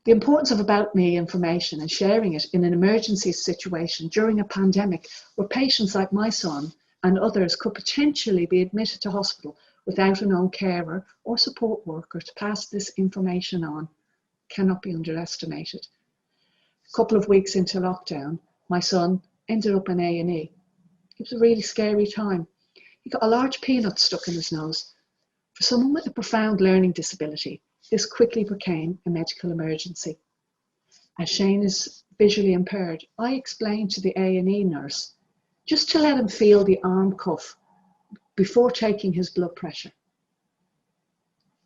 The importance of About Me information and sharing it in an emergency situation during a pandemic where patients like my son and others could potentially be admitted to hospital without a known carer or support worker to pass this information on cannot be underestimated. A couple of weeks into lockdown, my son ended up in A&E. It was a really scary time. He got a large peanut stuck in his nose. For someone with a profound learning disability, this quickly became a medical emergency. As Shane is visually impaired, I explained to the A&E nurse just to let him feel the arm cuff before taking his blood pressure.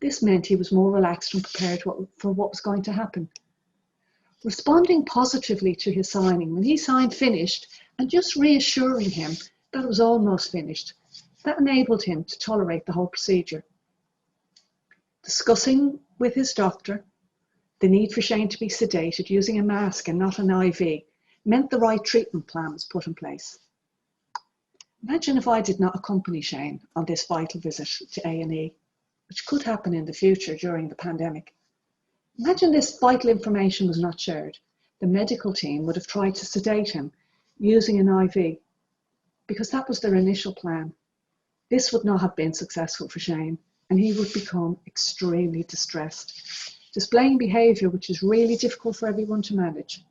This meant he was more relaxed and prepared for what was going to happen. Responding positively to his signing, when he signed finished, and just reassuring him that it was almost finished, that enabled him to tolerate the whole procedure. Discussing with his doctor the need for Shane to be sedated using a mask and not an IV meant the right treatment plan was put in place. Imagine if I did not accompany Shane on this vital visit to A&E, which could happen in the future during the pandemic. Imagine this vital information was not shared. The medical team would have tried to sedate him using an IV because that was their initial plan. This would not have been successful for Shane, and he would become extremely distressed, displaying behaviour which is really difficult for everyone to manage.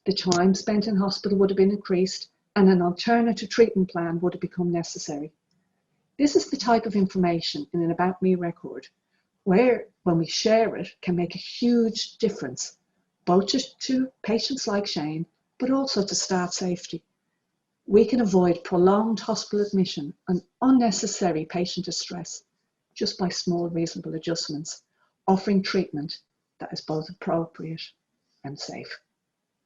The time spent in hospital would have been increased, and an alternative treatment plan would have become necessary. This is the type of information in an About Me record where, when we share it, can make a huge difference, both to patients like Shane, but also to staff safety. We can avoid prolonged hospital admission and unnecessary patient distress just by small, reasonable adjustments, offering treatment that is both appropriate and safe.